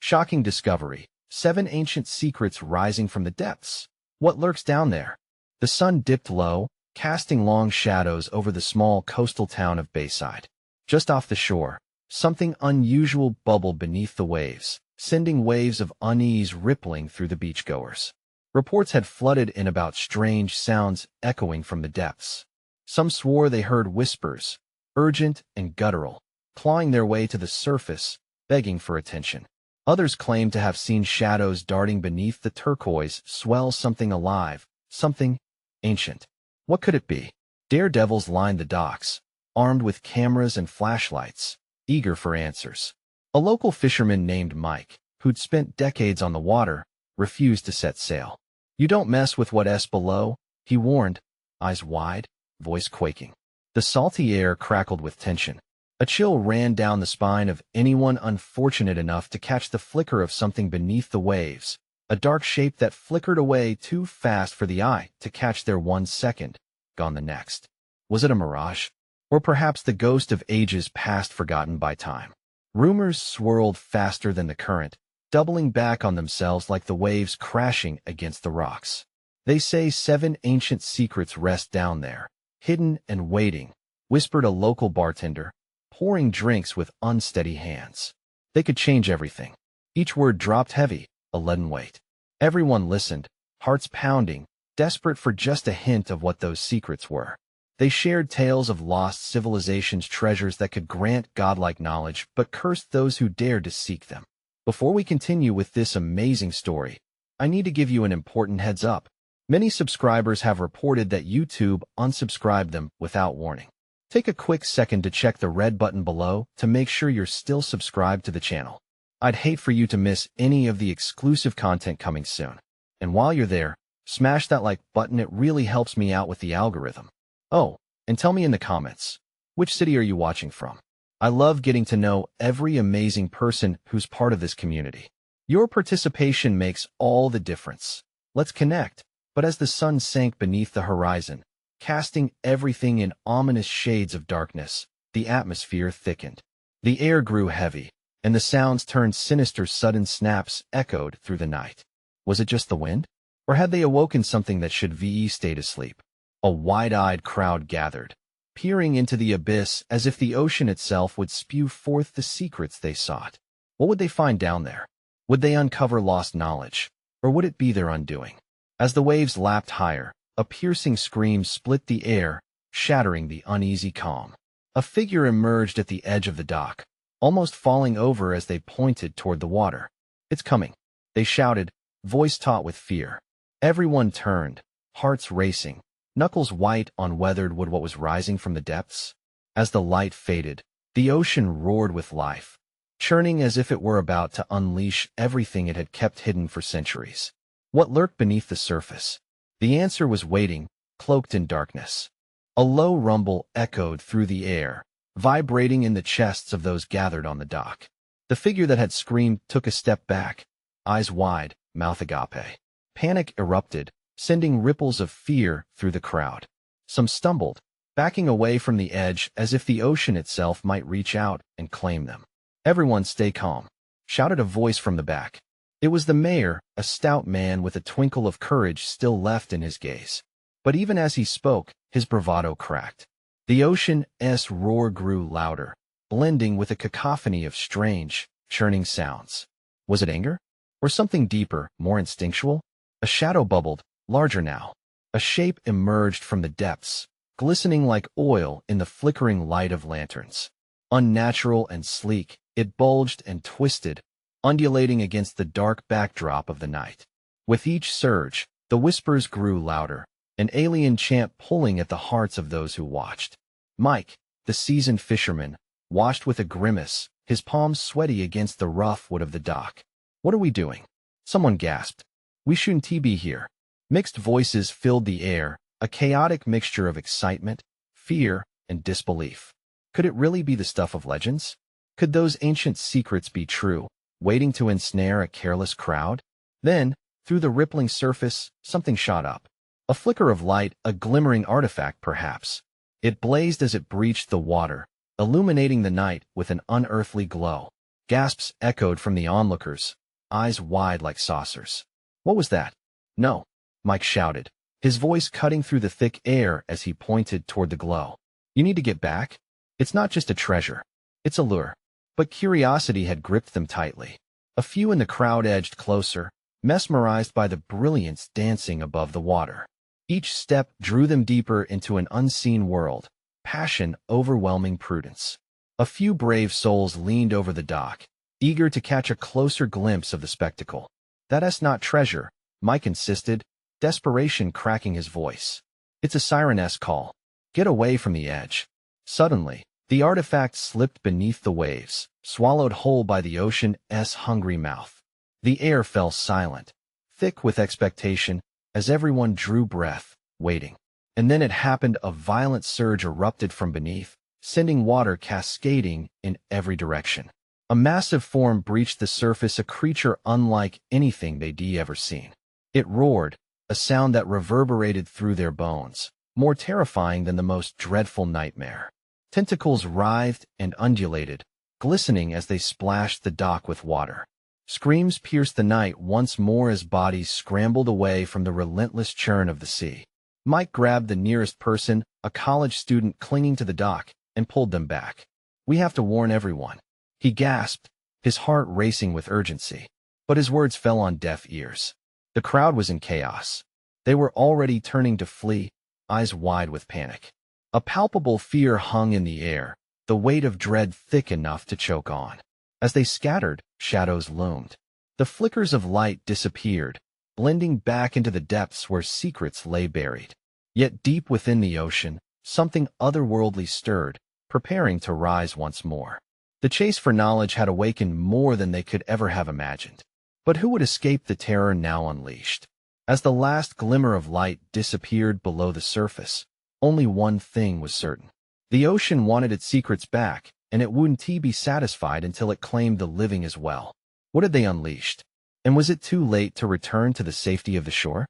Shocking discovery. 7 ancient secrets rising from the depths. What lurks down there? The sun dipped low, casting long shadows over the small coastal town of Bayside. Just off the shore, something unusual bubbled beneath the waves, sending waves of unease rippling through the beachgoers. Reports had flooded in about strange sounds echoing from the depths. Some swore they heard whispers, urgent and guttural, clawing their way to the surface, begging for attention. Others claimed to have seen shadows darting beneath the turquoise swell, something alive, something ancient. What could it be? Daredevils lined the docks, armed with cameras and flashlights, eager for answers. A local fisherman named Mike, who'd spent decades on the water, refused to set sail. "You don't mess with what's below," he warned, eyes wide, voice quaking. The salty air crackled with tension. A chill ran down the spine of anyone unfortunate enough to catch the flicker of something beneath the waves, a dark shape that flickered away too fast for the eye to catch there 1 second, gone the next. Was it a mirage? Or perhaps the ghost of ages past forgotten by time? Rumors swirled faster than the current, doubling back on themselves like the waves crashing against the rocks. "They say 7 ancient secrets rest down there, hidden and waiting," whispered a local bartender, pouring drinks with unsteady hands. "They could change everything." Each word dropped heavy, a leaden weight. Everyone listened, hearts pounding, desperate for just a hint of what those secrets were. They shared tales of lost civilizations, treasures that could grant godlike knowledge, but cursed those who dared to seek them. Before we continue with this amazing story, I need to give you an important heads up. Many subscribers have reported that YouTube unsubscribed them without warning. Take a quick second to check the red button below to make sure you're still subscribed to the channel. I'd hate for you to miss any of the exclusive content coming soon. And while you're there, smash that like button. It really helps me out with the algorithm. Oh, and tell me in the comments, which city are you watching from? I love getting to know every amazing person who's part of this community. Your participation makes all the difference. Let's connect. But as the sun sank beneath the horizon, casting everything in ominous shades of darkness, the atmosphere thickened. The air grew heavy, and the sounds turned sinister. Sudden snaps echoed through the night. Was it just the wind? Or had they awoken something that should have stayed asleep? A wide-eyed crowd gathered, peering into the abyss as if the ocean itself would spew forth the secrets they sought. What would they find down there? Would they uncover lost knowledge? Or would it be their undoing? As the waves lapped higher, a piercing scream split the air, shattering the uneasy calm. A figure emerged at the edge of the dock, almost falling over as they pointed toward the water. "It's coming," they shouted, voice taut with fear. Everyone turned, hearts racing, knuckles white on weathered wood. What was rising from the depths? As the light faded, the ocean roared with life, churning as if it were about to unleash everything it had kept hidden for centuries. What lurked beneath the surface? The answer was waiting, cloaked in darkness. A low rumble echoed through the air, vibrating in the chests of those gathered on the dock. The figure that had screamed took a step back, eyes wide, mouth agape. Panic erupted, sending ripples of fear through the crowd. Some stumbled, backing away from the edge as if the ocean itself might reach out and claim them. "Everyone stay calm," shouted a voice from the back. It was the mayor, a stout man with a twinkle of courage still left in his gaze. But even as he spoke, his bravado cracked. The ocean's roar grew louder, blending with a cacophony of strange, churning sounds. Was it anger? Or something deeper, more instinctual? A shadow bubbled, larger now. A shape emerged from the depths, glistening like oil in the flickering light of lanterns. Unnatural and sleek, it bulged and twisted, undulating against the dark backdrop of the night. With each surge, the whispers grew louder, an alien chant pulling at the hearts of those who watched. Mike, the seasoned fisherman, watched with a grimace, his palms sweaty against the rough wood of the dock. "What are we doing?" Someone gasped. "We shouldn't be here." Mixed voices filled the air, a chaotic mixture of excitement, fear, and disbelief. Could it really be the stuff of legends? Could those ancient secrets be true, waiting to ensnare a careless crowd? Then, through the rippling surface, something shot up. A flicker of light, a glimmering artifact perhaps. It blazed as it breached the water, illuminating the night with an unearthly glow. Gasps echoed from the onlookers, eyes wide like saucers. What was that? No, Mike shouted, his voice cutting through the thick air as he pointed toward the glow. You need to get back? It's not just a treasure. It's a lure. But curiosity had gripped them tightly. A few in the crowd edged closer, mesmerized by the brilliance dancing above the water. Each step drew them deeper into an unseen world, passion overwhelming prudence. A few brave souls leaned over the dock, eager to catch a closer glimpse of the spectacle. That's not treasure, Mike insisted, desperation cracking his voice. It's a siren-esque call. Get away from the edge. Suddenly, the artifact slipped beneath the waves, swallowed whole by the ocean's hungry mouth. The air fell silent, thick with expectation, as everyone drew breath, waiting. And then it happened. A violent surge erupted from beneath, sending water cascading in every direction. A massive form breached the surface, a creature unlike anything they'd ever seen. It roared, a sound that reverberated through their bones, more terrifying than the most dreadful nightmare. Tentacles writhed and undulated, glistening as they splashed the dock with water. Screams pierced the night once more as bodies scrambled away from the relentless churn of the sea. Mike grabbed the nearest person, a college student clinging to the dock, and pulled them back. We have to warn everyone. He gasped, his heart racing with urgency. But his words fell on deaf ears. The crowd was in chaos. They were already turning to flee, eyes wide with panic. A palpable fear hung in the air, the weight of dread thick enough to choke on. As they scattered, shadows loomed. The flickers of light disappeared, blending back into the depths where secrets lay buried. Yet deep within the ocean, something otherworldly stirred, preparing to rise once more. The chase for knowledge had awakened more than they could ever have imagined. But who would escape the terror now unleashed? As the last glimmer of light disappeared below the surface, only one thing was certain. The ocean wanted its secrets back, and it wouldn't be satisfied until it claimed the living as well. What had they unleashed? And was it too late to return to the safety of the shore?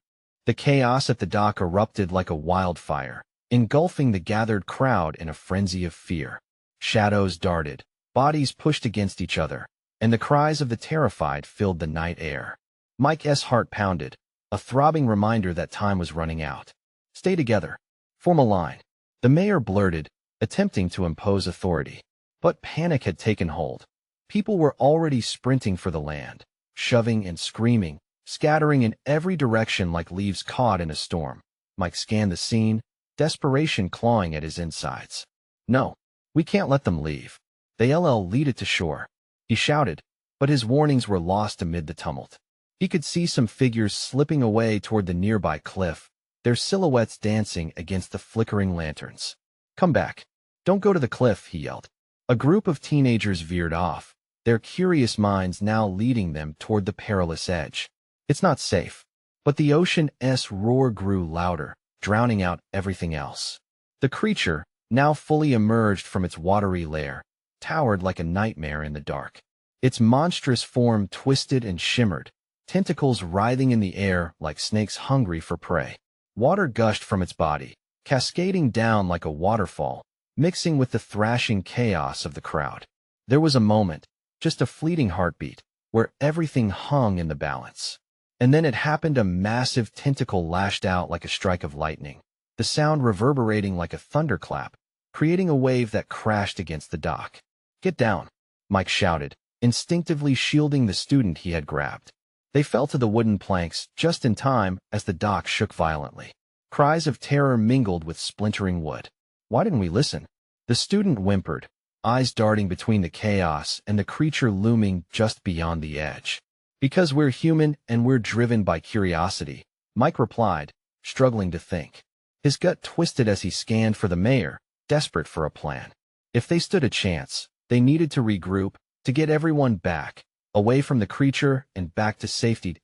The chaos at the dock erupted like a wildfire, engulfing the gathered crowd in a frenzy of fear. Shadows darted, bodies pushed against each other, and the cries of the terrified filled the night air. Mike's heart pounded, a throbbing reminder that time was running out. Stay together. Form a line. The mayor blurted, attempting to impose authority. But panic had taken hold. People were already sprinting for the land, shoving and screaming, scattering in every direction like leaves caught in a storm. Mike scanned the scene, desperation clawing at his insides. No, we can't let them leave. They'll lead it to shore, he shouted, but his warnings were lost amid the tumult. He could see some figures slipping away toward the nearby cliff, their silhouettes dancing against the flickering lanterns. Come back. Don't go to the cliff, he yelled. A group of teenagers veered off, their curious minds now leading them toward the perilous edge. It's not safe. But the ocean's roar grew louder, drowning out everything else. The creature, now fully emerged from its watery lair, towered like a nightmare in the dark. Its monstrous form twisted and shimmered, tentacles writhing in the air like snakes hungry for prey. Water gushed from its body, cascading down like a waterfall, mixing with the thrashing chaos of the crowd. There was a moment, just a fleeting heartbeat, where everything hung in the balance. And then it happened. A massive tentacle lashed out like a strike of lightning, the sound reverberating like a thunderclap, creating a wave that crashed against the dock. Get down, Mike shouted, instinctively shielding the student he had grabbed. They fell to the wooden planks just in time as the dock shook violently. Cries of terror mingled with splintering wood. Why didn't we listen? The student whimpered, eyes darting between the chaos and the creature looming just beyond the edge. Because we're human and we're driven by curiosity, Mike replied, struggling to think. His gut twisted as he scanned for the mayor, desperate for a plan. If they stood a chance, they needed to regroup, to get everyone back, away from the creature and back to safety.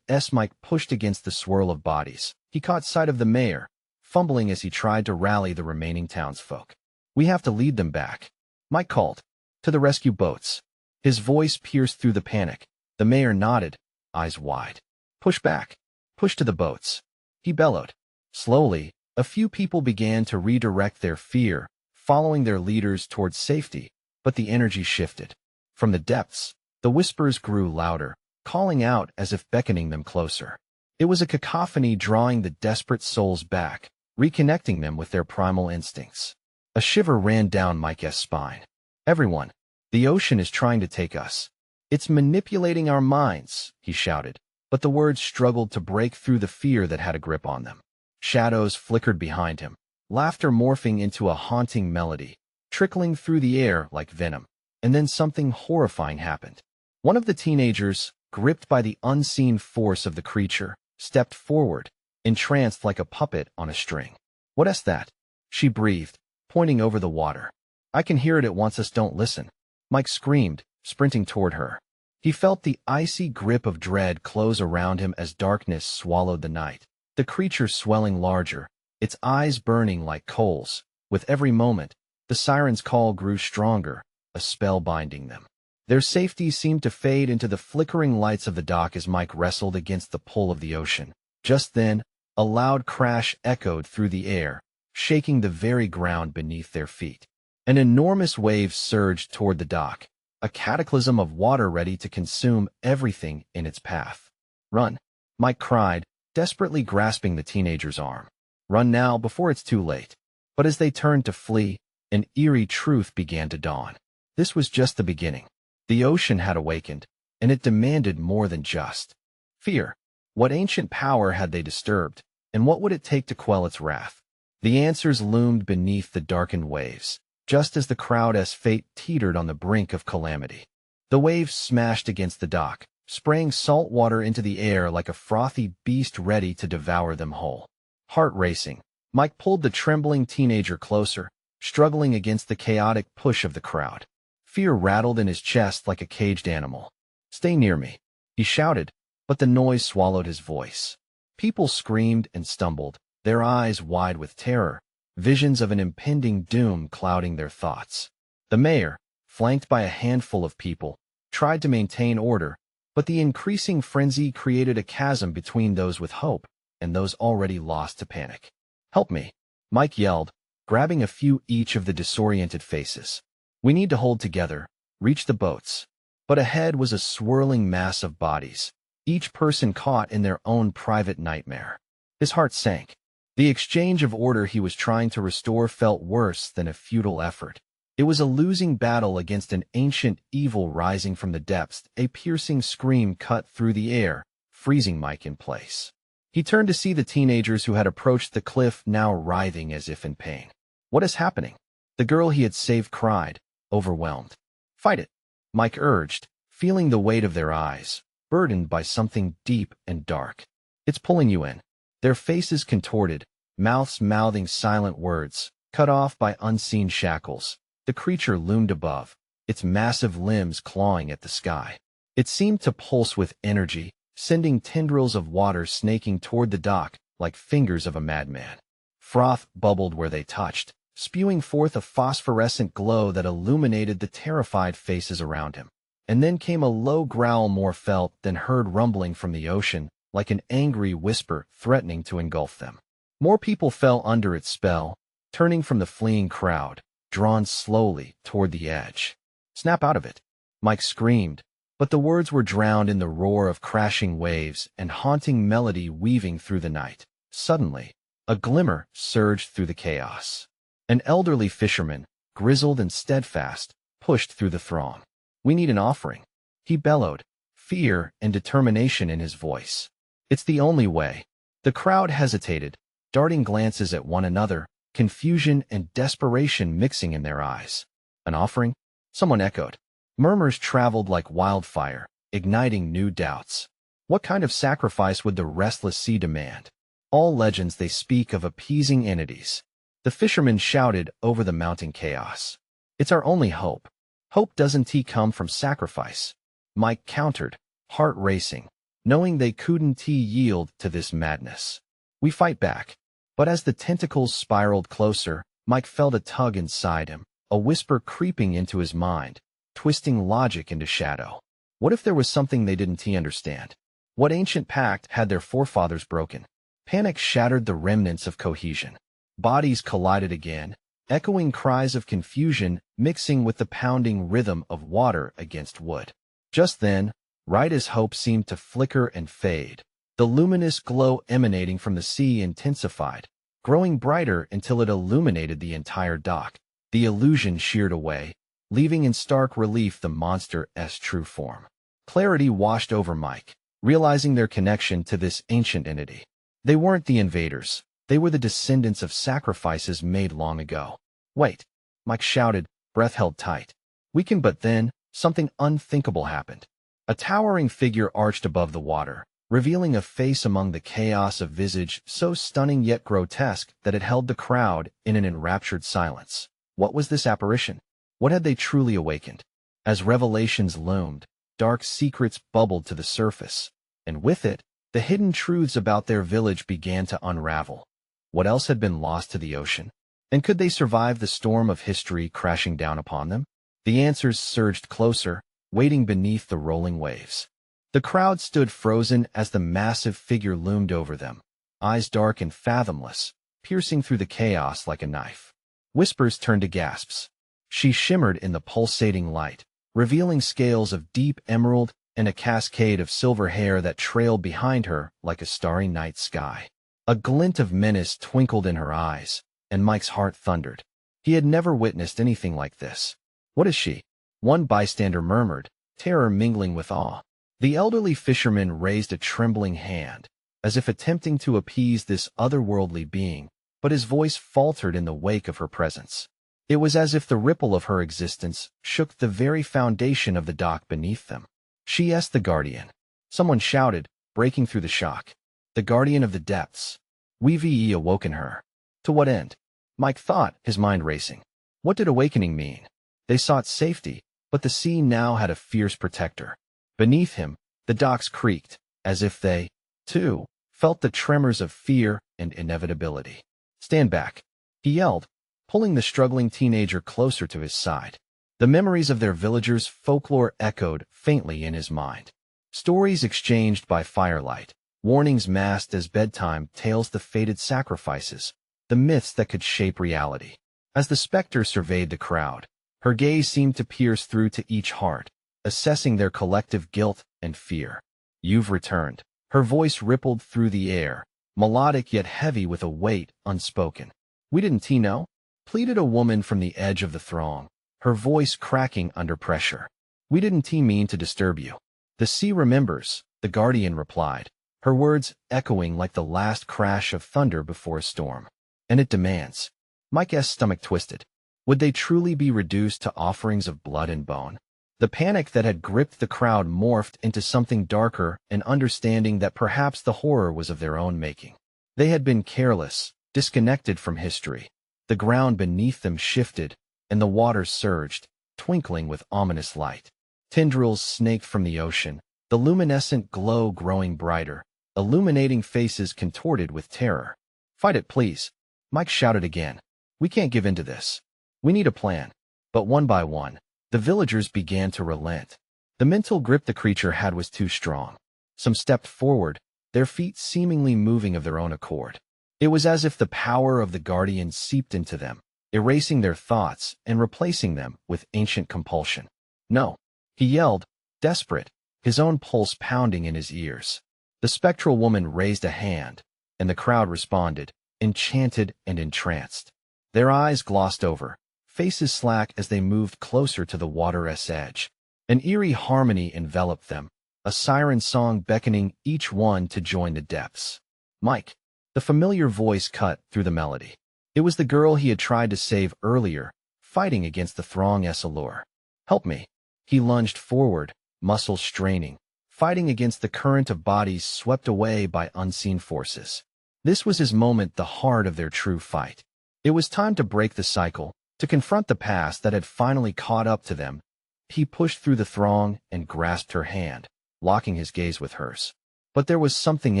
Mike pushed against the swirl of bodies. He caught sight of the mayor, fumbling as he tried to rally the remaining townsfolk. We have to lead them back, Mike called. To the rescue boats. His voice pierced through the panic. The mayor nodded, eyes wide. Push back. Push to the boats, he bellowed. Slowly, a few people began to redirect their fear, following their leaders towards safety, but the energy shifted. From the depths, the whispers grew louder, calling out as if beckoning them closer. It was a cacophony drawing the desperate souls back, reconnecting them with their primal instincts. A shiver ran down Mike's spine. Everyone, the ocean is trying to take us. It's manipulating our minds, he shouted, but the words struggled to break through the fear that had a grip on them. Shadows flickered behind him, laughter morphing into a haunting melody, trickling through the air like venom. And then something horrifying happened. One of the teenagers, gripped by the unseen force of the creature, stepped forward, entranced like a puppet on a string. "What is that?" she breathed, pointing over the water. "I can hear it wants us, don't listen." Mike screamed, sprinting toward her. He felt the icy grip of dread close around him as darkness swallowed the night. The creature swelling larger, its eyes burning like coals. With every moment, the siren's call grew stronger, a spell binding them. Their safety seemed to fade into the flickering lights of the dock as Mike wrestled against the pull of the ocean. Just then, a loud crash echoed through the air, shaking the very ground beneath their feet. An enormous wave surged toward the dock, a cataclysm of water ready to consume everything in its path. "Run!" Mike cried, desperately grasping the teenager's arm. "Run now before it's too late." But as they turned to flee, an eerie truth began to dawn. This was just the beginning. The ocean had awakened, and it demanded more than just fear. What ancient power had they disturbed, and what would it take to quell its wrath? The answers loomed beneath the darkened waves, just as the crowd's fate teetered on the brink of calamity. The waves smashed against the dock, spraying salt water into the air like a frothy beast ready to devour them whole. Heart racing, Mike pulled the trembling teenager closer, struggling against the chaotic push of the crowd. Fear rattled in his chest like a caged animal. "Stay near me," he shouted, but the noise swallowed his voice. People screamed and stumbled, their eyes wide with terror, visions of an impending doom clouding their thoughts. The mayor, flanked by a handful of people, tried to maintain order, but the increasing frenzy created a chasm between those with hope and those already lost to panic. "Help me," Mike yelled, grabbing a few each of the disoriented faces. "We need to hold together, reach the boats." But ahead was a swirling mass of bodies, each person caught in their own private nightmare. His heart sank. The exchange of order he was trying to restore felt worse than a futile effort. It was a losing battle against an ancient evil rising from the depths. A piercing scream cut through the air, freezing Mike in place. He turned to see the teenagers who had approached the cliff now writhing as if in pain. "What is happening?" The girl he had saved cried, overwhelmed. "Fight it," Mike urged, feeling the weight of their eyes, burdened by something deep and dark. "It's pulling you in." Their faces contorted, mouths mouthing silent words, cut off by unseen shackles. The creature loomed above, its massive limbs clawing at the sky. It seemed to pulse with energy, sending tendrils of water snaking toward the dock like fingers of a madman. Froth bubbled where they touched, spewing forth a phosphorescent glow that illuminated the terrified faces around him. And then came a low growl more felt than heard rumbling from the ocean, like an angry whisper threatening to engulf them. More people fell under its spell, turning from the fleeing crowd, drawn slowly toward the edge. "Snap out of it," Mike screamed, but the words were drowned in the roar of crashing waves and haunting melody weaving through the night. Suddenly, a glimmer surged through the chaos. An elderly fisherman, grizzled and steadfast, pushed through the throng. "We need an offering," he bellowed, fear and determination in his voice. "It's the only way." The crowd hesitated, darting glances at one another, confusion and desperation mixing in their eyes. "An offering?" someone echoed. Murmurs traveled like wildfire, igniting new doubts. What kind of sacrifice would the restless sea demand? All legends they speak of appeasing entities. The fisherman shouted over the mounting chaos. "It's our only hope. Hope doesn't come from sacrifice." Mike countered, heart racing, knowing they couldn't yield to this madness. "We fight back." But as the tentacles spiraled closer, Mike felt a tug inside him, a whisper creeping into his mind, twisting logic into shadow. What if there was something they didn't understand? What ancient pact had their forefathers broken? Panic shattered the remnants of cohesion. Bodies collided again, echoing cries of confusion mixing with the pounding rhythm of water against wood. Just then, right as hope seemed to flicker and fade, the luminous glow emanating from the sea intensified, growing brighter until it illuminated the entire dock. The illusion sheared away, leaving in stark relief the monster's true form. Clarity washed over Mike, realizing their connection to this ancient entity. They weren't the invaders. They were the descendants of sacrifices made long ago. Wait, Mike shouted, breath held tight. But then, something unthinkable happened. A towering figure arched above the water, revealing a face among the chaos of visage so stunning yet grotesque that it held the crowd in an enraptured silence. What was this apparition? What had they truly awakened? As revelations loomed, dark secrets bubbled to the surface, and with it, the hidden truths about their village began to unravel. What else had been lost to the ocean? And could they survive the storm of history crashing down upon them? The answers surged closer, waiting beneath the rolling waves. The crowd stood frozen as the massive figure loomed over them, eyes dark and fathomless, piercing through the chaos like a knife. Whispers turned to gasps. She shimmered in the pulsating light, revealing scales of deep emerald and a cascade of silver hair that trailed behind her like a starry night sky. A glint of menace twinkled in her eyes, and Mike's heart thundered. He had never witnessed anything like this. What is she? One bystander murmured, terror mingling with awe. The elderly fisherman raised a trembling hand, as if attempting to appease this otherworldly being, but his voice faltered in the wake of her presence. It was as if the ripple of her existence shook the very foundation of the dock beneath them. She's the guardian. Someone shouted, breaking through the shock. The guardian of the depths. We've awoken her. To what end? Mike thought, his mind racing. What did awakening mean? They sought safety, but the sea now had a fierce protector. Beneath him, the docks creaked, as if they, too, felt the tremors of fear and inevitability. Stand back, he yelled, pulling the struggling teenager closer to his side. The memories of their villagers' folklore echoed faintly in his mind. Stories exchanged by firelight, warnings masked as bedtime tales, the fated sacrifices, the myths that could shape reality. As the specter surveyed the crowd, her gaze seemed to pierce through to each heart, assessing their collective guilt and fear. You've returned. Her voice rippled through the air, melodic yet heavy with a weight unspoken. We didn't know? Pleaded a woman from the edge of the throng, her voice cracking under pressure. We didn't mean to disturb you. The sea remembers, the guardian replied, her words echoing like the last crash of thunder before a storm. And it demands. Mike's stomach twisted. Would they truly be reduced to offerings of blood and bone? The panic that had gripped the crowd morphed into something darker, an understanding that perhaps the horror was of their own making. They had been careless, disconnected from history. The ground beneath them shifted, and the water surged, twinkling with ominous light. Tendrils snaked from the ocean, the luminescent glow growing brighter, illuminating faces contorted with terror. Fight it, please, Mike shouted again. We can't give in to this. We need a plan. But one by one, the villagers began to relent. The mental grip the creature had was too strong. Some stepped forward, their feet seemingly moving of their own accord. It was as if the power of the guardian seeped into them, erasing their thoughts and replacing them with ancient compulsion. No, he yelled, desperate, his own pulse pounding in his ears. The spectral woman raised a hand, and the crowd responded, enchanted and entranced. Their eyes glossed over, faces slack as they moved closer to the water's edge. An eerie harmony enveloped them, a siren song beckoning each one to join the depths. Mike, the familiar voice cut through the melody. It was the girl he had tried to save earlier, fighting against the throng's allure. Help me. He lunged forward, muscles straining, fighting against the current of bodies swept away by unseen forces. This was his moment, the heart of their true fight. It was time to break the cycle, to confront the past that had finally caught up to them. He pushed through the throng and grasped her hand, locking his gaze with hers. But there was something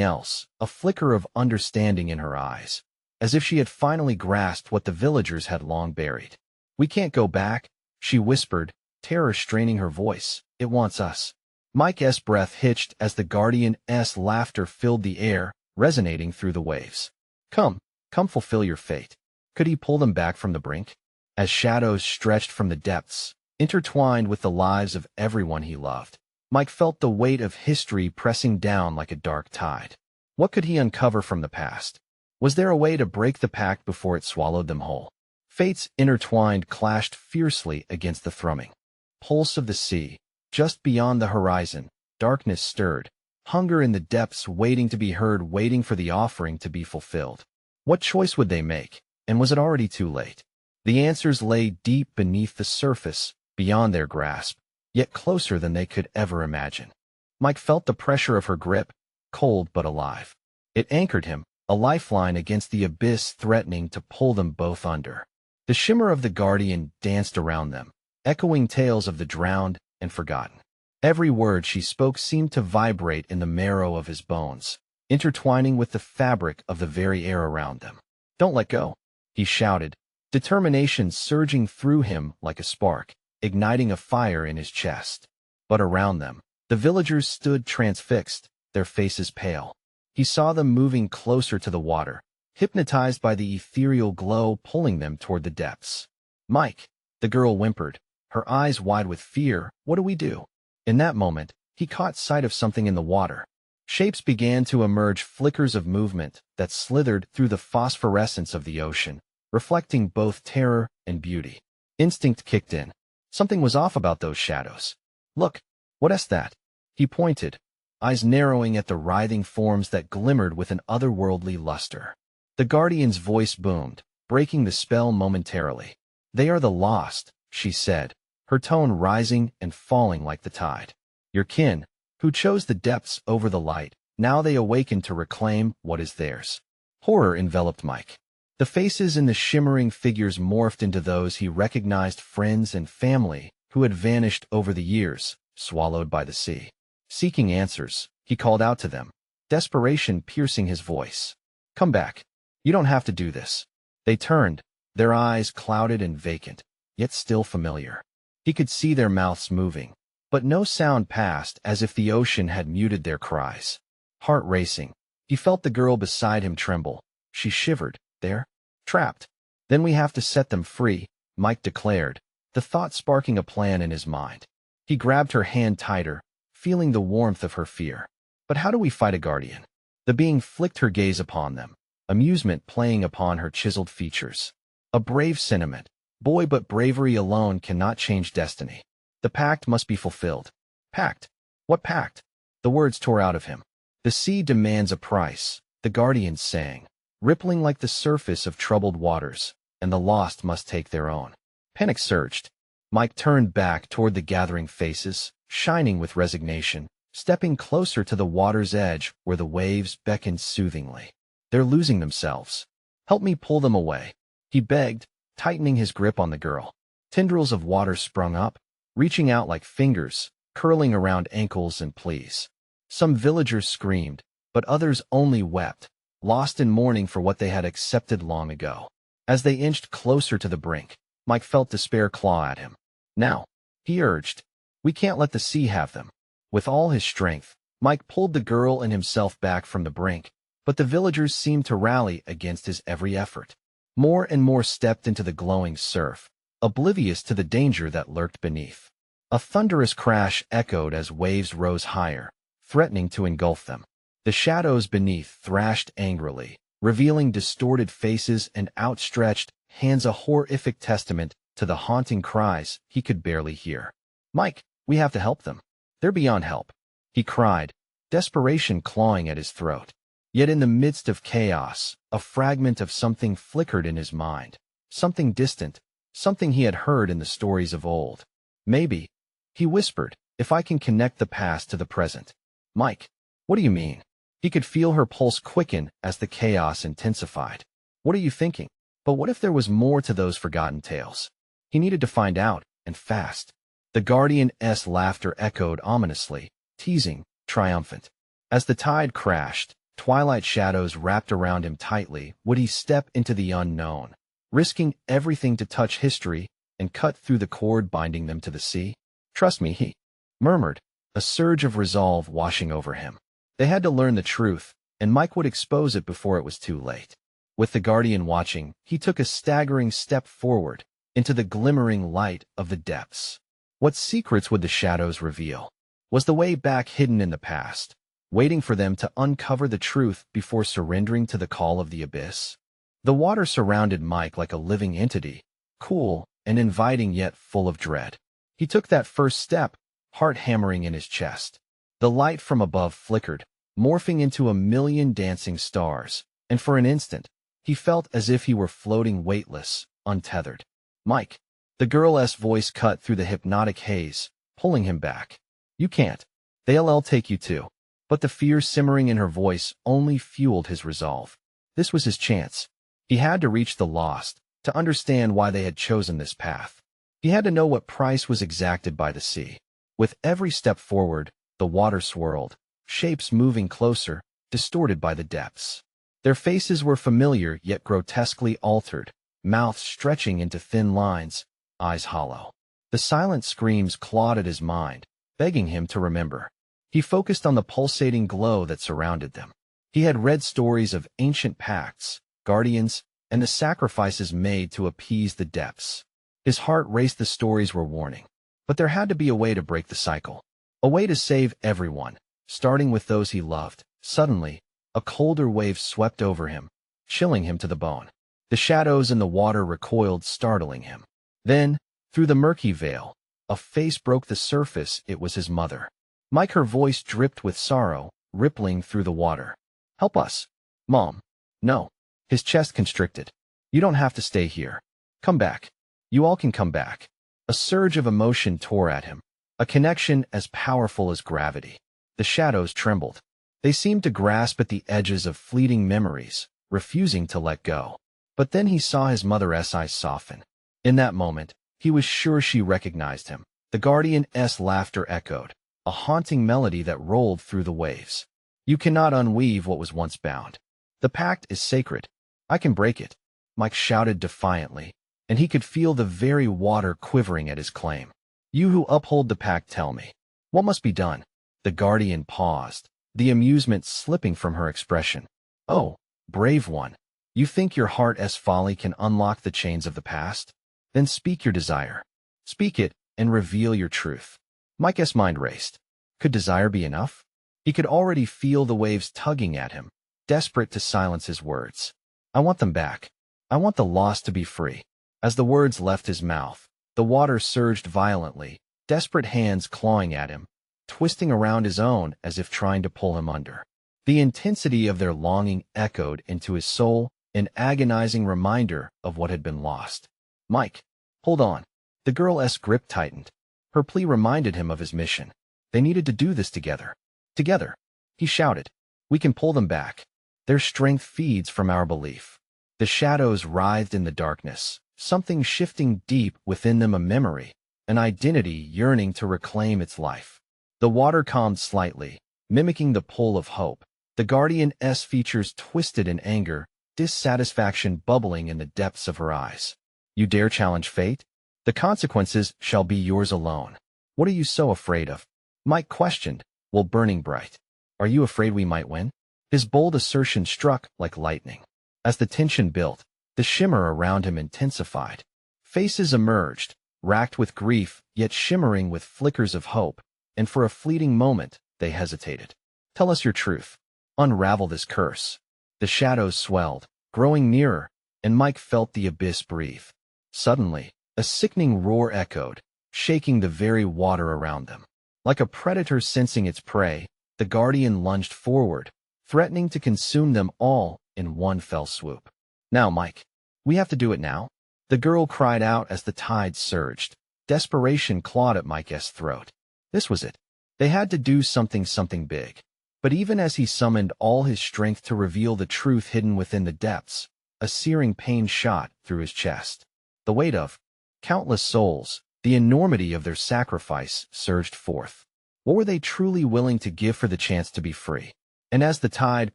else, a flicker of understanding in her eyes, as if she had finally grasped what the villagers had long buried. We can't go back, she whispered, terror straining her voice. It wants us. Mike's breath hitched as the guardian's laughter filled the air, resonating through the waves. Come fulfill your fate. Could he pull them back from the brink? as shadows stretched from the depths, intertwined with the lives of everyone he loved. Mike felt the weight of history pressing down like a dark tide. What could he uncover from the past? Was there a way to break the pact before it swallowed them whole? Fates intertwined clashed fiercely against the thrumming pulse of the sea. Just beyond the horizon, darkness stirred, hunger in the depths waiting to be heard, waiting for the offering to be fulfilled. What choice would they make, and was it already too late? The answers lay deep beneath the surface, beyond their grasp, yet closer than they could ever imagine. Mike felt the pressure of her grip, cold but alive. It anchored him, a lifeline against the abyss threatening to pull them both under. The shimmer of the Guardian danced around them, echoing tales of the drowned and forgotten. Every word she spoke seemed to vibrate in the marrow of his bones, intertwining with the fabric of the very air around them. "Don't let go," he shouted, determination surging through him like a spark, igniting a fire in his chest. But around them, the villagers stood transfixed, their faces pale. He saw them moving closer to the water, hypnotized by the ethereal glow pulling them toward the depths. "Mike," the girl whimpered, her eyes wide with fear, "what do we do?" In that moment, he caught sight of something in the water. Shapes began to emerge, flickers of movement that slithered through the phosphorescence of the ocean, reflecting both terror and beauty. Instinct kicked in. Something was off about those shadows. "Look, what's that?" He pointed, eyes narrowing at the writhing forms that glimmered with an otherworldly luster. The Guardian's voice boomed, breaking the spell momentarily. "They are the lost," she said, her tone rising and falling like the tide. "Your kin, who chose the depths over the light, now they awaken to reclaim what is theirs." Horror enveloped Mike. The faces in the shimmering figures morphed into those he recognized, friends and family who had vanished over the years, swallowed by the sea. Seeking answers, he called out to them, desperation piercing his voice. "Come back. You don't have to do this." They turned, their eyes clouded and vacant, yet still familiar. He could see their mouths moving, but no sound passed, as if the ocean had muted their cries. Heart racing, he felt the girl beside him tremble. She shivered. "They're trapped." "Then we have to set them free," Mike declared, the thought sparking a plan in his mind. He grabbed her hand tighter, feeling the warmth of her fear. "But how do we fight a guardian?" The being flicked her gaze upon them, amusement playing upon her chiseled features. "A brave sentiment, boy, but bravery alone cannot change destiny. The pact must be fulfilled." "Pact? What pact?" The words tore out of him. "The sea demands a price," the Guardian sang, rippling like the surface of troubled waters, "and the lost must take their own." Panic surged. Mike turned back toward the gathering faces, shining with resignation, stepping closer to the water's edge where the waves beckoned soothingly. "They're losing themselves. Help me pull them away," he begged, tightening his grip on the girl. Tendrils of water sprung up, reaching out like fingers, curling around ankles and pleas. Some villagers screamed, but others only wept, lost in mourning for what they had accepted long ago. As they inched closer to the brink, Mike felt despair claw at him. "Now," he urged, "we can't let the sea have them." With all his strength, Mike pulled the girl and himself back from the brink, but the villagers seemed to rally against his every effort. More and more stepped into the glowing surf, oblivious to the danger that lurked beneath. A thunderous crash echoed as waves rose higher, threatening to engulf them. The shadows beneath thrashed angrily, revealing distorted faces and outstretched hands, a horrific testament to the haunting cries he could barely hear. "Mike, we have to help them. They're beyond help," he cried, desperation clawing at his throat. Yet in the midst of chaos, a fragment of something flickered in his mind, something distant, something he had heard in the stories of old. "Maybe," he whispered, "if I can connect the past to the present." "Mike, what do you mean?" He could feel her pulse quicken as the chaos intensified. "What are you thinking? But what if there was more to those forgotten tales?" He needed to find out, and fast. The Guardian's laughter echoed ominously, teasing, triumphant. As the tide crashed, twilight shadows wrapped around him tightly. Would he step into the unknown, risking everything to touch history and cut through the cord binding them to the sea? "Trust me," he murmured, a surge of resolve washing over him. They had to learn the truth, and Mike would expose it before it was too late. With the Guardian watching, he took a staggering step forward, into the glimmering light of the depths. What secrets would the shadows reveal? Was the way back hidden in the past, waiting for them to uncover the truth before surrendering to the call of the abyss? The water surrounded Mike like a living entity, cool and inviting yet full of dread. He took that first step, heart hammering in his chest. The light from above flickered, morphing into a million dancing stars, and for an instant, he felt as if he were floating weightless, untethered. Mike. The girl's voice cut through the hypnotic haze, pulling him back. You can't. They'll take you too. But the fear simmering in her voice only fueled his resolve. This was his chance. He had to reach the lost, to understand why they had chosen this path. He had to know what price was exacted by the sea. With every step forward, the water swirled, shapes moving closer, distorted by the depths. Their faces were familiar yet grotesquely altered, mouths stretching into thin lines, eyes hollow. The silent screams clawed at his mind, begging him to remember. He focused on the pulsating glow that surrounded them. He had read stories of ancient pacts, guardians, and the sacrifices made to appease the depths. His heart raced. The stories were warning. But there had to be a way to break the cycle. A way to save everyone, starting with those he loved. Suddenly, a colder wave swept over him, chilling him to the bone. The shadows in the water recoiled, startling him. Then, through the murky veil, a face broke the surface. It was his mother. Mike, her voice dripped with sorrow, rippling through the water. Help us. Mom. No. His chest constricted. You don't have to stay here. Come back. You all can come back. A surge of emotion tore at him, a connection as powerful as gravity. The shadows trembled. They seemed to grasp at the edges of fleeting memories, refusing to let go. But then he saw his mother's eyes soften. In that moment, he was sure she recognized him. The guardian's laughter echoed, a haunting melody that rolled through the waves. You cannot unweave what was once bound. The pact is sacred. I can break it, Mike shouted defiantly, and he could feel the very water quivering at his claim. You who uphold the pact, tell me, what must be done? The guardian paused, the amusement slipping from her expression. Oh, brave one. You think your heart's folly can unlock the chains of the past? Then speak your desire. Speak it, and reveal your truth. Mike's mind raced. Could desire be enough? He could already feel the waves tugging at him, desperate to silence his words. I want them back. I want the lost to be free. As the words left his mouth, the water surged violently, desperate hands clawing at him, twisting around his own as if trying to pull him under. The intensity of their longing echoed into his soul, an agonizing reminder of what had been lost. Mike, hold on. The girl's grip tightened. Her plea reminded him of his mission. They needed to do this together. Together. He shouted. We can pull them back. Their strength feeds from our belief. The shadows writhed in the darkness, something shifting deep within them, a memory, an identity yearning to reclaim its life. The water calmed slightly, mimicking the pull of hope. The guardian's features twisted in anger, dissatisfaction bubbling in the depths of her eyes. You dare challenge fate? The consequences shall be yours alone. What are you so afraid of? Mike questioned, while burning bright. Are you afraid we might win? His bold assertion struck like lightning. As the tension built, the shimmer around him intensified. Faces emerged, racked with grief, yet shimmering with flickers of hope, and for a fleeting moment, they hesitated. Tell us your truth. Unravel this curse. The shadows swelled, growing nearer, and Mike felt the abyss breathe. Suddenly, a sickening roar echoed, shaking the very water around them. Like a predator sensing its prey, the guardian lunged forward, threatening to consume them all in one fell swoop. Now, Mike, we have to do it now. The girl cried out as the tide surged. Desperation clawed at Mike's throat. This was it. They had to do something big. But even as he summoned all his strength to reveal the truth hidden within the depths, a searing pain shot through his chest. The weight of countless souls, the enormity of their sacrifice surged forth. What were they truly willing to give for the chance to be free? And as the tide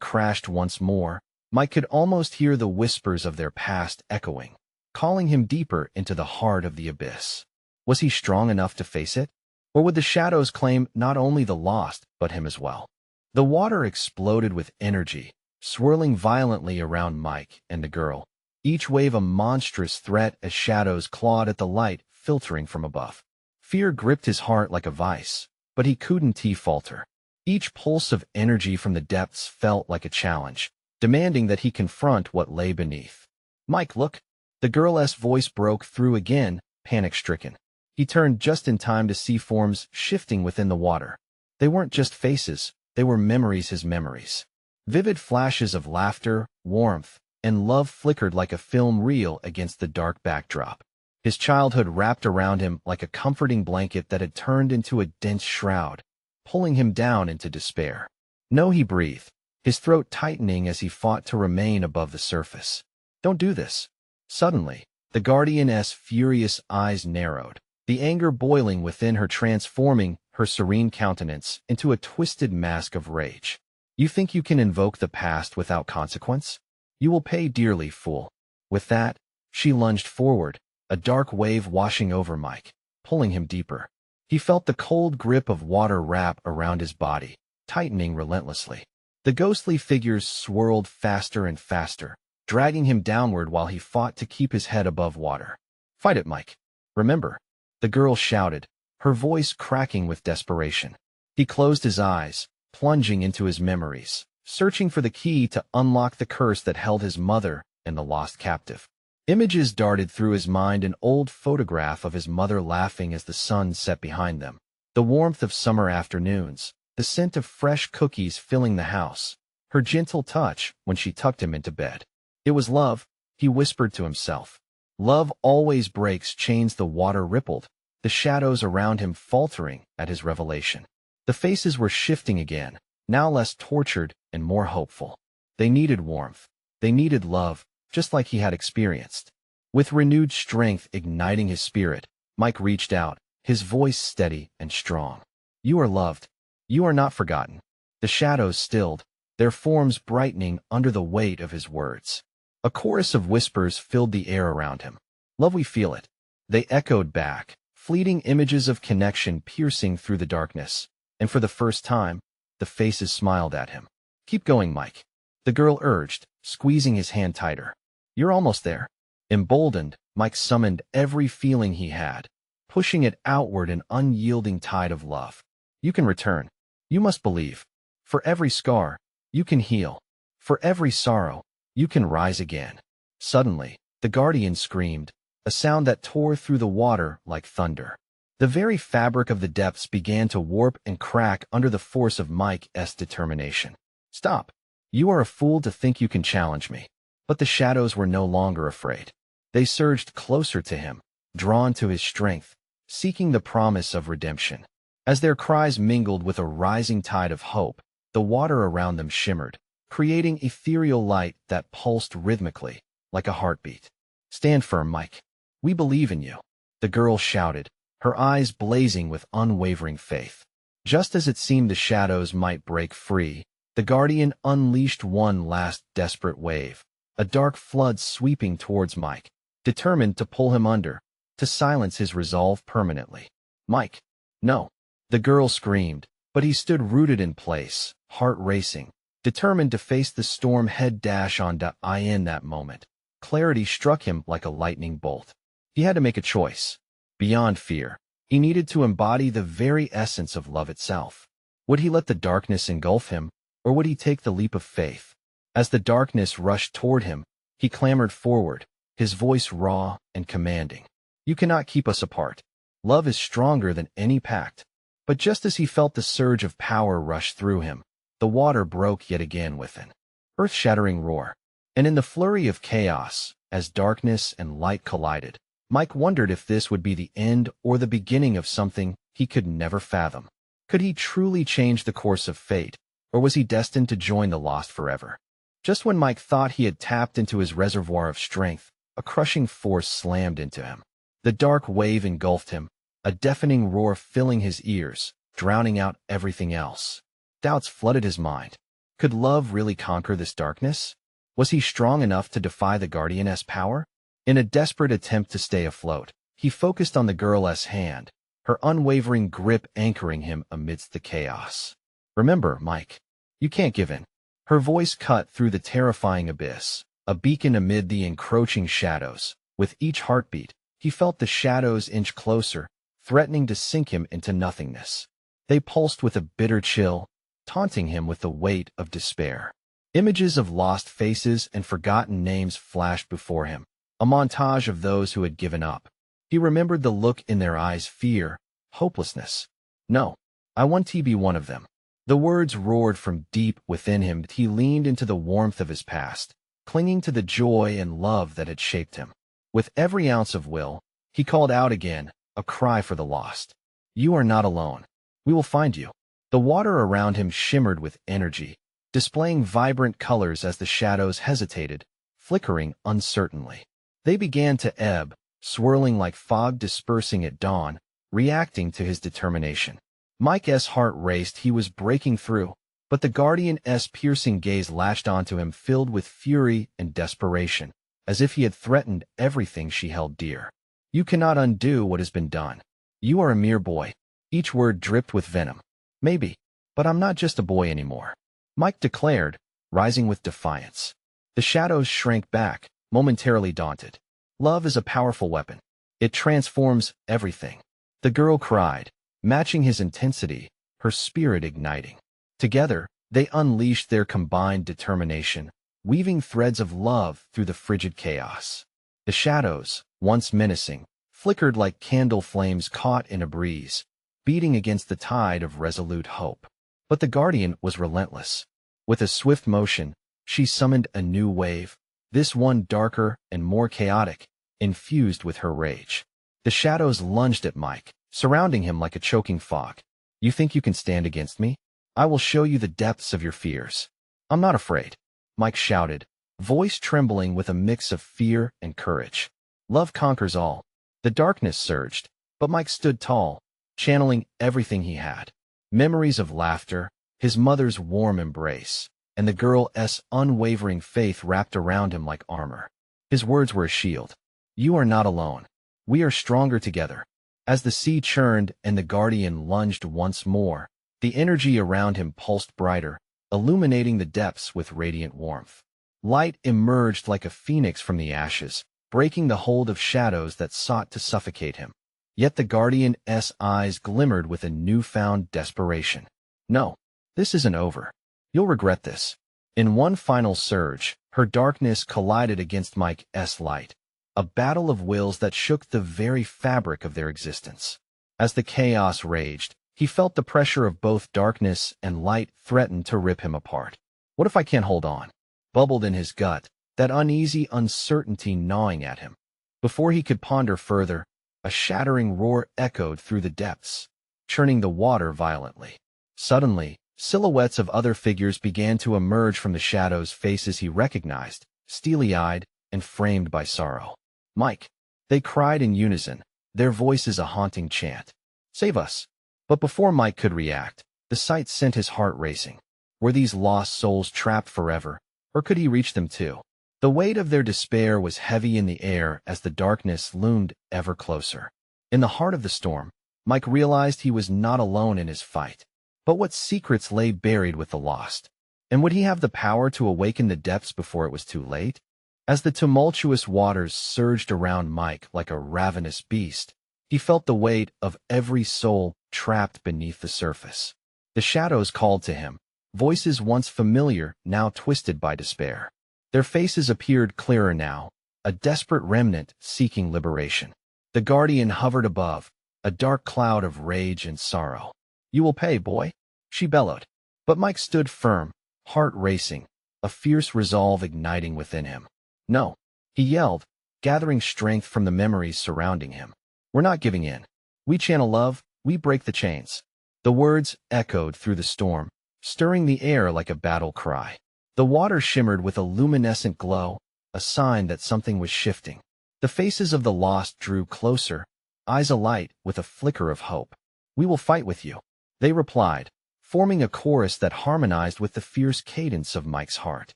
crashed once more, Mike could almost hear the whispers of their past echoing, calling him deeper into the heart of the abyss. Was he strong enough to face it? Or would the shadows claim not only the lost, but him as well? The water exploded with energy, swirling violently around Mike and the girl. each wave a monstrous threat as shadows clawed at the light filtering from above. Fear gripped his heart like a vice, but he couldn't falter. Each pulse of energy from the depths felt like a challenge, demanding that he confront what lay beneath. "Mike, look!" The girl's voice broke through again, panic-stricken. He turned just in time to see forms shifting within the water. They weren't just faces, they were memories, his memories. Vivid flashes of laughter, warmth, and love flickered like a film reel against the dark backdrop. His childhood wrapped around him like a comforting blanket that had turned into a dense shroud, pulling him down into despair. "No," he breathed, his throat tightening as he fought to remain above the surface. "Don't do this." Suddenly, the guardian's furious eyes narrowed, the anger boiling within her, transforming her serene countenance into a twisted mask of rage. "You think you can invoke the past without consequence? You will pay dearly, fool." With that, she lunged forward, a dark wave washing over Mike, pulling him deeper. He felt the cold grip of water wrap around his body, tightening relentlessly. The ghostly figures swirled faster and faster, dragging him downward while he fought to keep his head above water. "Fight it, Mike. Remember," the girl shouted, her voice cracking with desperation. He closed his eyes, plunging into his memories, searching for the key to unlock the curse that held his mother and the lost captive. Images darted through his mind, an old photograph of his mother laughing as the sun set behind them, the warmth of summer afternoons, the scent of fresh cookies filling the house, her gentle touch when she tucked him into bed. It was love, he whispered to himself. Love always breaks chains. The water rippled, the shadows around him faltering at his revelation. The faces were shifting again, now less tortured and more hopeful. They needed warmth. They needed love, just like he had experienced. With renewed strength igniting his spirit, Mike reached out, his voice steady and strong. "You are loved. You are not forgotten." The shadows stilled, their forms brightening under the weight of his words. A chorus of whispers filled the air around him. "Love, we feel it." They echoed back, fleeting images of connection piercing through the darkness. And for the first time, the faces smiled at him. "Keep going, Mike," the girl urged, squeezing his hand tighter. "You're almost there." Emboldened, Mike summoned every feeling he had, pushing it outward, an unyielding tide of love. "You can return. You must believe. For every scar, you can heal. For every sorrow, you can rise again." Suddenly, the guardian screamed, a sound that tore through the water like thunder. The very fabric of the depths began to warp and crack under the force of Mike's determination. "Stop. You are a fool to think you can challenge me." But the shadows were no longer afraid. They surged closer to him, drawn to his strength, seeking the promise of redemption. As their cries mingled with a rising tide of hope, the water around them shimmered, creating ethereal light that pulsed rhythmically, like a heartbeat. "Stand firm, Mike. We believe in you," the girl shouted, her eyes blazing with unwavering faith. Just as it seemed the shadows might break free, the guardian unleashed one last desperate wave, a dark flood sweeping towards Mike, determined to pull him under, to silence his resolve permanently. "Mike, no!" the girl screamed, but he stood rooted in place, heart racing, determined to face the storm head on. In that moment, clarity struck him like a lightning bolt. He had to make a choice. Beyond fear, he needed to embody the very essence of love itself. Would he let the darkness engulf him, or would he take the leap of faith? As the darkness rushed toward him, he clambered forward, his voice raw and commanding. "You cannot keep us apart. Love is stronger than any pact." But just as he felt the surge of power rush through him, the water broke yet again with an earth-shattering roar. And in the flurry of chaos, as darkness and light collided, Mike wondered if this would be the end or the beginning of something he could never fathom. Could he truly change the course of fate, or was he destined to join the lost forever? Just when Mike thought he had tapped into his reservoir of strength, a crushing force slammed into him. The dark wave engulfed him, a deafening roar filling his ears, drowning out everything else. Doubts flooded his mind. Could love really conquer this darkness? Was he strong enough to defy the guardian's power? In a desperate attempt to stay afloat, he focused on the girl's hand, her unwavering grip anchoring him amidst the chaos. "Remember, Mike, you can't give in." Her voice cut through the terrifying abyss, a beacon amid the encroaching shadows. With each heartbeat, he felt the shadows inch closer, threatening to sink him into nothingness. They pulsed with a bitter chill, taunting him with the weight of despair. Images of lost faces and forgotten names flashed before him, a montage of those who had given up. He remembered the look in their eyes: fear, hopelessness. No, I want to be one of them. The words roared from deep within him. He leaned into the warmth of his past, clinging to the joy and love that had shaped him. With every ounce of will, he called out again, a cry for the lost. You are not alone. We will find you. The water around him shimmered with energy, displaying vibrant colors as the shadows hesitated, flickering uncertainly. They began to ebb, swirling like fog dispersing at dawn, reacting to his determination. Mike's heart raced. He was breaking through, but the Guardian's piercing gaze lashed onto him, filled with fury and desperation, as if he had threatened everything she held dear. You cannot undo what has been done. You are a mere boy. Each word dripped with venom. Maybe, but I'm not just a boy anymore, Mike declared, rising with defiance. The shadows shrank back, momentarily daunted. Love is a powerful weapon. It transforms everything. The girl cried, matching his intensity, her spirit igniting. Together, they unleashed their combined determination, weaving threads of love through the frigid chaos. The shadows, once menacing, flickered like candle flames caught in a breeze, beating against the tide of resolute hope. But the Guardian was relentless. With a swift motion, she summoned a new wave, this one darker and more chaotic, infused with her rage. The shadows lunged at Mike, surrounding him like a choking fog. You think you can stand against me? I will show you the depths of your fears. I'm not afraid, Mike shouted, voice trembling with a mix of fear and courage. Love conquers all. The darkness surged, but Mike stood tall, channeling everything he had. Memories of laughter, his mother's warm embrace, and the girl's unwavering faith wrapped around him like armor. His words were a shield. You are not alone. We are stronger together. As the sea churned and the Guardian lunged once more, the energy around him pulsed brighter, illuminating the depths with radiant warmth. Light emerged like a phoenix from the ashes, breaking the hold of shadows that sought to suffocate him. Yet the Guardian's eyes glimmered with a newfound desperation. No, this isn't over. You'll regret this. In one final surge, her darkness collided against Mike's light, a battle of wills that shook the very fabric of their existence. As the chaos raged, he felt the pressure of both darkness and light threaten to rip him apart. What if I can't hold on? Bubbled in his gut, that uneasy uncertainty gnawing at him. Before he could ponder further, a shattering roar echoed through the depths, churning the water violently. Suddenly, silhouettes of other figures began to emerge from the shadows, faces he recognized, steely-eyed and framed by sorrow. Mike! They cried in unison, their voices a haunting chant. Save us! But before Mike could react, the sight sent his heart racing. Were these lost souls trapped forever, or could he reach them too? The weight of their despair was heavy in the air as the darkness loomed ever closer. In the heart of the storm, Mike realized he was not alone in his fight. But what secrets lay buried with the lost? And would he have the power to awaken the depths before it was too late? As the tumultuous waters surged around Mike like a ravenous beast, he felt the weight of every soul trapped beneath the surface. The shadows called to him, voices once familiar, now twisted by despair. Their faces appeared clearer now, a desperate remnant seeking liberation. The Guardian hovered above, a dark cloud of rage and sorrow. You will pay, boy, she bellowed. But Mike stood firm, heart racing, a fierce resolve igniting within him. No, he yelled, gathering strength from the memories surrounding him. We're not giving in. We channel love, we break the chains. The words echoed through the storm, stirring the air like a battle cry. The water shimmered with a luminescent glow, a sign that something was shifting. The faces of the lost drew closer, eyes alight with a flicker of hope. We will fight with you, they replied, forming a chorus that harmonized with the fierce cadence of Mike's heart.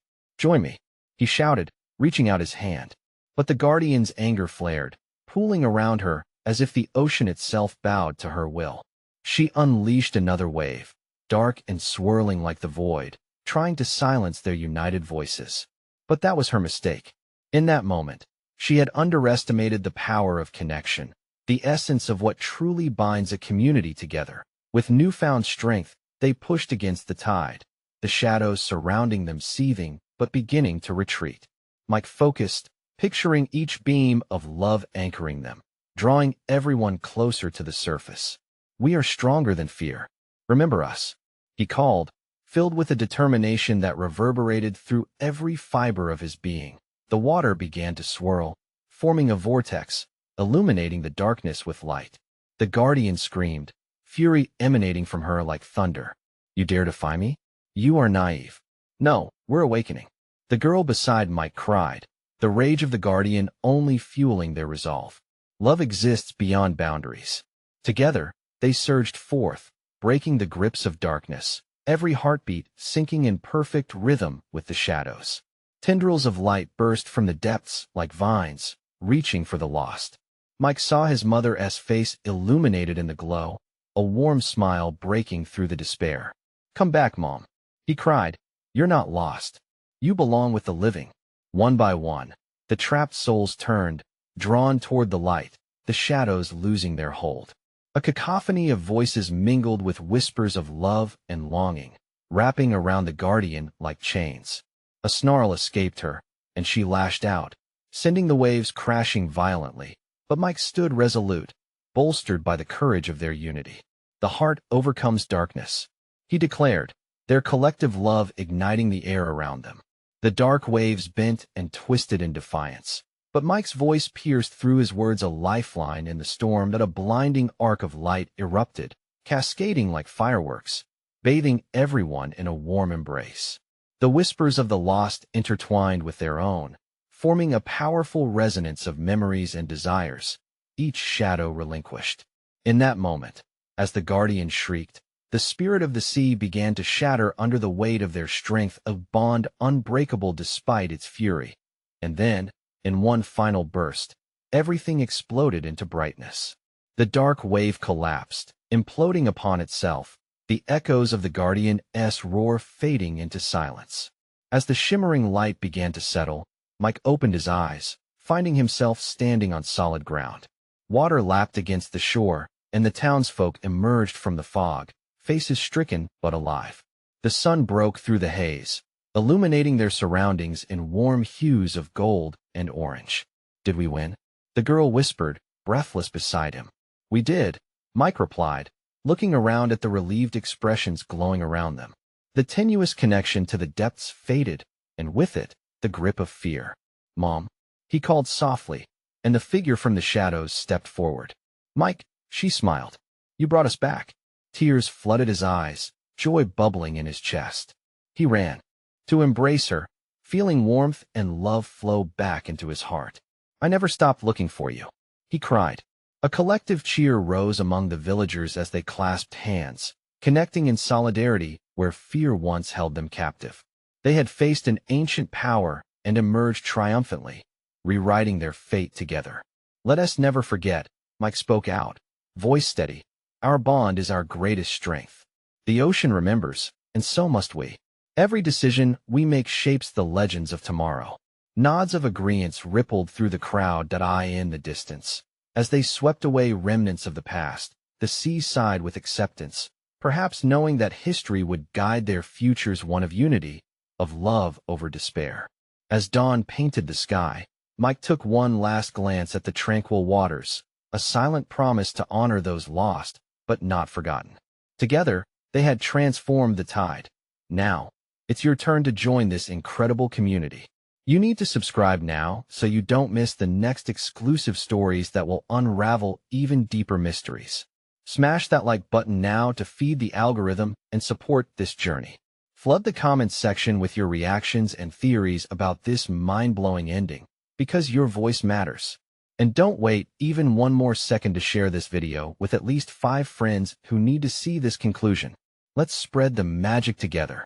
Join me, he shouted, reaching out his hand. But the Guardian's anger flared, pooling around her as if the ocean itself bowed to her will. She unleashed another wave, dark and swirling like the void, trying to silence their united voices. But that was her mistake. In that moment, she had underestimated the power of connection, the essence of what truly binds a community together. With newfound strength, they pushed against the tide, the shadows surrounding them seething but beginning to retreat. Mike focused, picturing each beam of love anchoring them, drawing everyone closer to the surface. "We are stronger than fear. Remember us," he called, filled with a determination that reverberated through every fiber of his being. The water began to swirl, forming a vortex, illuminating the darkness with light. The guardian screamed, fury emanating from her like thunder. "You dare defy me? You are naive." "No, we're awakening," the girl beside Mike cried, the rage of the guardian only fueling their resolve. Love exists beyond boundaries. Together, they surged forth, breaking the grips of darkness, every heartbeat syncing in perfect rhythm with the shadows. Tendrils of light burst from the depths like vines, reaching for the lost. Mike saw his mother's face illuminated in the glow, a warm smile breaking through the despair. "Come back, Mom," he cried. "You're not lost. You belong with the living." One by one, the trapped souls turned, drawn toward the light, the shadows losing their hold. A cacophony of voices mingled with whispers of love and longing, wrapping around the guardian like chains. A snarl escaped her, and she lashed out, sending the waves crashing violently. But Mike stood resolute, bolstered by the courage of their unity. "The heart overcomes darkness," he declared, their collective love igniting the air around them. The dark waves bent and twisted in defiance, but Mike's voice pierced through his words a lifeline in the storm that a blinding arc of light erupted, cascading like fireworks, bathing everyone in a warm embrace. The whispers of the lost intertwined with their own, forming a powerful resonance of memories and desires, each shadow relinquished. In that moment, as the guardian shrieked, the spirit of the sea began to shatter under the weight of their strength, a bond unbreakable despite its fury. And then, in one final burst, everything exploded into brightness. The dark wave collapsed, imploding upon itself, the echoes of the guardian's roar fading into silence. As the shimmering light began to settle, Mike opened his eyes, finding himself standing on solid ground. Water lapped against the shore, and the townsfolk emerged from the fog, faces stricken but alive. The sun broke through the haze, illuminating their surroundings in warm hues of gold and orange. "Did we win?" the girl whispered, breathless beside him. "We did," Mike replied, looking around at the relieved expressions glowing around them. The tenuous connection to the depths faded, and with it, the grip of fear. "Mom," he called softly, and the figure from the shadows stepped forward. "Mike," she smiled. "You brought us back." Tears flooded his eyes, joy bubbling in his chest. He ran to embrace her, feeling warmth and love flow back into his heart. "I never stopped looking for you," he cried. A collective cheer rose among the villagers as they clasped hands, connecting in solidarity where fear once held them captive. They had faced an ancient power and emerged triumphantly, rewriting their fate together. "Let us never forget," Mike spoke out, voice steady. "Our bond is our greatest strength. The ocean remembers, and so must we. Every decision we make shapes the legends of tomorrow." Nods of agreement rippled through the crowd that eye in the distance. As they swept away remnants of the past, the sea sighed with acceptance, perhaps knowing that history would guide their futures, one of unity, of love over despair. As dawn painted the sky, Mike took one last glance at the tranquil waters, a silent promise to honor those lost, but not forgotten. Together, they had transformed the tide. Now, it's your turn to join this incredible community. You need to subscribe now so you don't miss the next exclusive stories that will unravel even deeper mysteries. Smash that like button now to feed the algorithm and support this journey. Flood the comments section with your reactions and theories about this mind-blowing ending, because your voice matters. And don't wait even one more second to share this video with at least 5 friends who need to see this conclusion. Let's spread the magic together.